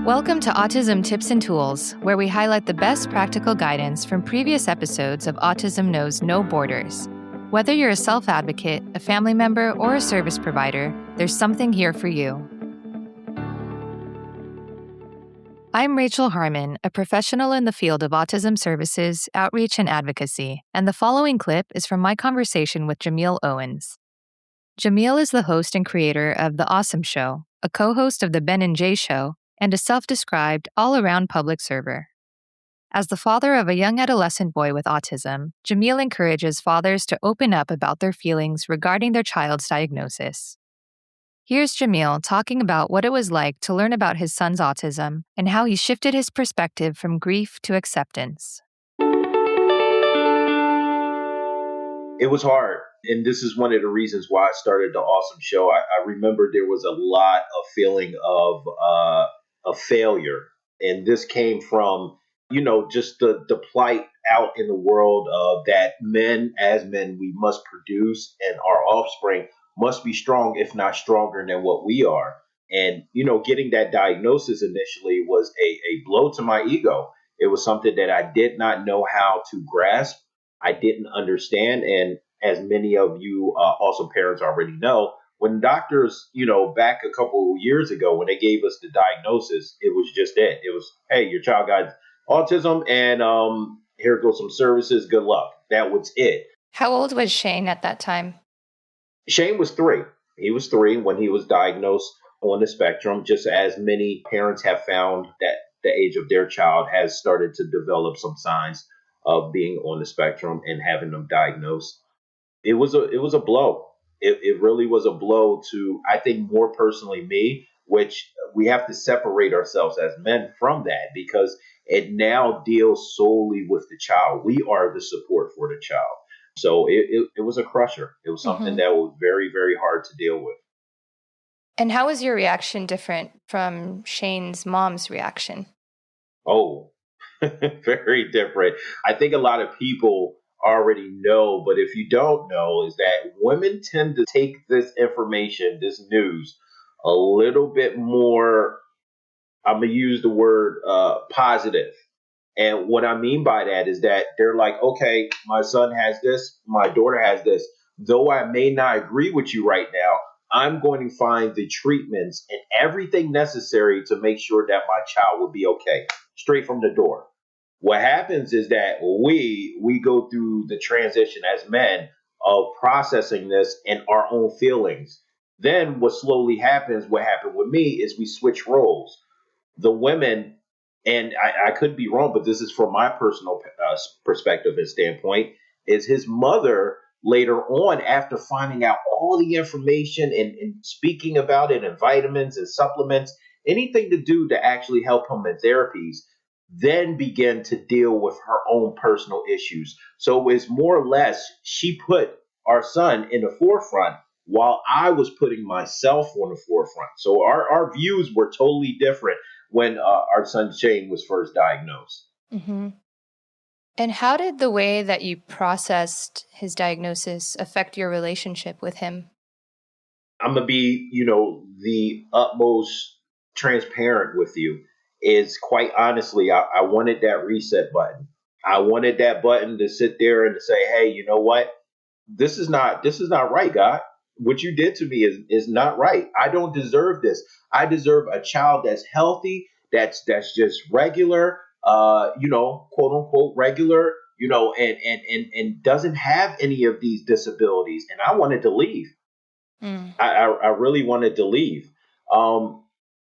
Welcome to Autism Tips and Tools, where we highlight the best practical guidance from previous episodes of Autism Knows No Borders. Whether you're a self-advocate, a family member, or a service provider, there's something here for you. I'm Rachel Harmon, a professional in the field of autism services, outreach, and advocacy, and the following clip is from my conversation with Jamiel Owens. Jamiel is the host and creator of The Autism Show, a co-host of The Ben and Jay Show, and a self-described all-around public server. As the father of a young adolescent boy with autism, Jamiel encourages fathers to open up about their feelings regarding their child's diagnosis. Here's Jamiel talking about what it was like to learn about his son's autism and how he shifted his perspective from grief to acceptance. It was hard. And this is one of the reasons why I started the Autism Show. I remember there was a lot of feeling of failure. And this came from, just the plight out in the world of that as men, we must produce, and our offspring must be strong, if not stronger than what we are. And, getting that diagnosis initially was a blow to my ego. It was something that I did not know how to grasp. I didn't understand. And as many of you also parents already know, when doctors, back a couple of years ago, when they gave us the diagnosis, it was just it. It was, hey, your child got autism and here goes some services. Good luck. That was it. How old was Shane at that time? Shane was 3. He was 3 when he was diagnosed on the spectrum, just as many parents have found that the age of their child has started to develop some signs of being on the spectrum and having them diagnosed. It was a blow. It really was a blow to, I think, more personally me, which we have to separate ourselves as men from that because it now deals solely with the child. We are the support for the child. So it was a crusher. It was something that was very, very hard to deal with. And how was your reaction different from Shane's mom's reaction? Oh, very different. I think a lot of people already know, but if you don't know, is that women tend to take this information, this news, a little bit more, I'm going to use the word positive. And what I mean by that is that they're like, okay, my son has this, my daughter has this. Though I may not agree with you right now, I'm going to find the treatments and everything necessary to make sure that my child will be okay, straight from the door. What happens is that we go through the transition as men of processing this and our own feelings. Then what slowly happens, what happened with me, is we switch roles. The women, and I could be wrong, but this is from my personal perspective and standpoint, is his mother later on, after finding out all the information and speaking about it and vitamins and supplements, anything to do to actually help him in therapies, then began to deal with her own personal issues. So it's more or less she put our son in the forefront while I was putting myself on the forefront. So our views were totally different when our son Shane was first diagnosed. Mm-hmm. And how did the way that you processed his diagnosis affect your relationship with him? I'm going to be, the utmost transparent with you. Is quite honestly, I wanted that reset button. I wanted that button to sit there and to say, hey, you know what? This is not right, God. What you did to me is not right. I don't deserve this. I deserve a child that's healthy, that's just regular, quote unquote regular, and doesn't have any of these disabilities. And I wanted to leave. I really wanted to leave.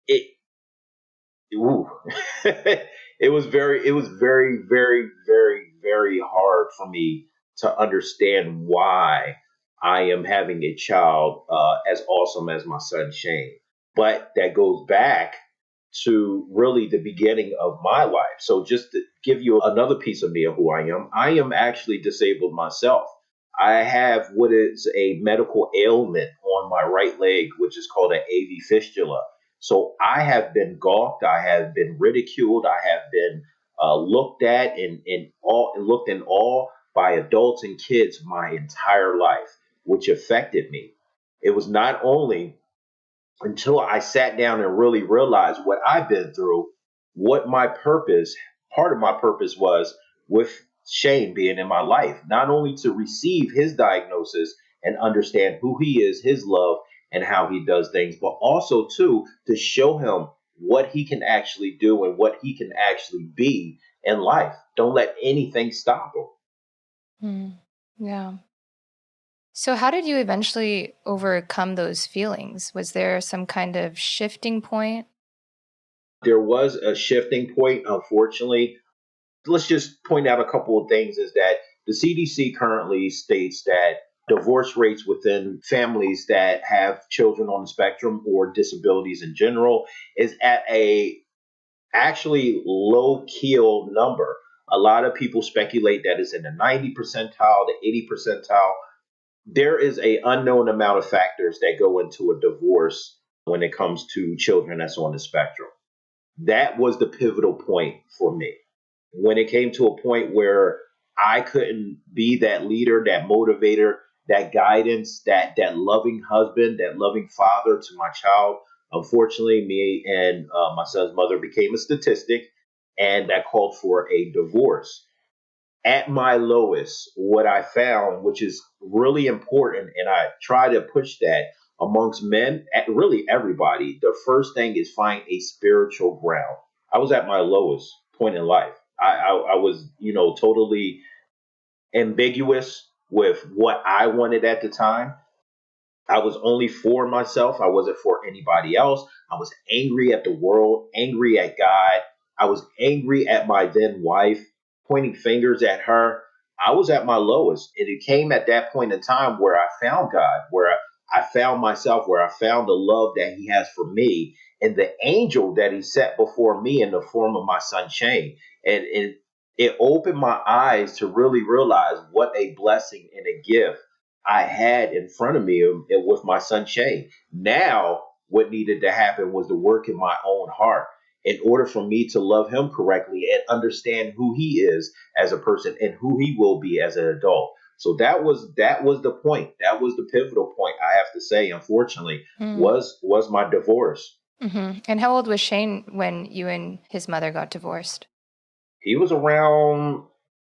It Ooh. It was very, very, very, very hard for me to understand why I am having a child as awesome as my son Shane. But that goes back to really the beginning of my life. So just to give you another piece of me of who I am actually disabled myself. I have what is a medical ailment on my right leg, which is called an AV fistula. So I have been gawked, I have been ridiculed, I have been looked at and looked in awe by adults and kids my entire life, which affected me. It was not only until I sat down and really realized what I've been through, what my purpose, part of my purpose was with Shane being in my life, not only to receive his diagnosis and understand who he is, his love, and how he does things, but also too to show him what he can actually do and what he can actually be in life. Don't let anything stop him. Yeah. So, how did you eventually overcome those feelings? Was there some kind of shifting point? There was a shifting point, unfortunately. Let's just point out a couple of things is that the CDC currently states that divorce rates within families that have children on the spectrum or disabilities in general is at a actually low keel number. A lot of people speculate that it's in the 90 percentile, the 80 percentile. There is a unknown amount of factors that go into a divorce when it comes to children that's on the spectrum. That was the pivotal point for me when it came to a point where I couldn't be that leader, that motivator, that guidance, that loving husband, that loving father to my child. Unfortunately, me and my son's mother became a statistic, and that called for a divorce. At my lowest, what I found, which is really important, and I try to push that amongst men, at really everybody, the first thing is find a spiritual ground. I was at my lowest point in life. I was, totally ambiguous with what I wanted at the time. I was only for myself. I wasn't for anybody else. I was angry at the world, angry at God. I was angry at my then wife, pointing fingers at her. I was at my lowest. And it came at that point in time where I found God, where I found myself, where I found the love that he has for me and the angel that he set before me in the form of my son Shane. And it opened my eyes to really realize what a blessing and a gift I had in front of me with my son Shane. Now, what needed to happen was the work in my own heart in order for me to love him correctly and understand who he is as a person and who he will be as an adult. So that was the point. That was the pivotal point. I have to say, unfortunately, was my divorce. And how old was Shane when you and his mother got divorced? He was around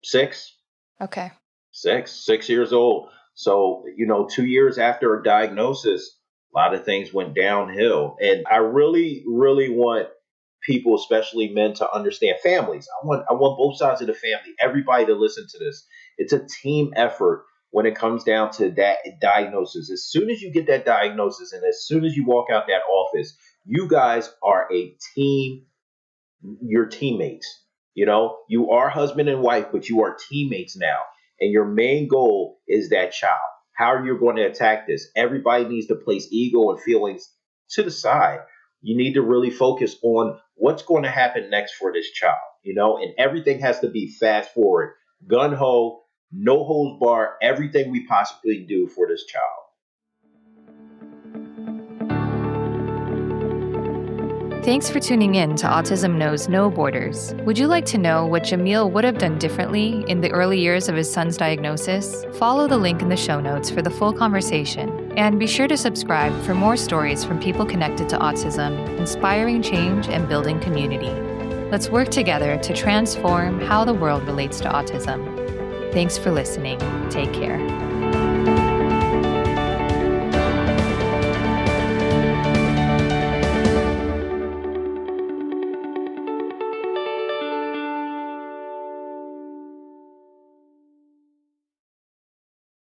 6. Okay. 6 years old. So, 2 years after a diagnosis, a lot of things went downhill. And I really, really want people, especially men, to understand families. I want both sides of the family, everybody to listen to this. It's a team effort when it comes down to that diagnosis. As soon as you get that diagnosis and as soon as you walk out that office, you guys are a team, you're teammates. You are husband and wife, but you are teammates now. And your main goal is that child. How are you going to attack this? Everybody needs to place ego and feelings to the side. You need to really focus on what's going to happen next for this child, and everything has to be fast forward, gun ho, no holds bar, everything we possibly do for this child. Thanks for tuning in to Autism Knows No Borders. Would you like to know what Jamiel would have done differently in the early years of his son's diagnosis? Follow the link in the show notes for the full conversation. And be sure to subscribe for more stories from people connected to autism, inspiring change and building community. Let's work together to transform how the world relates to autism. Thanks for listening. Take care.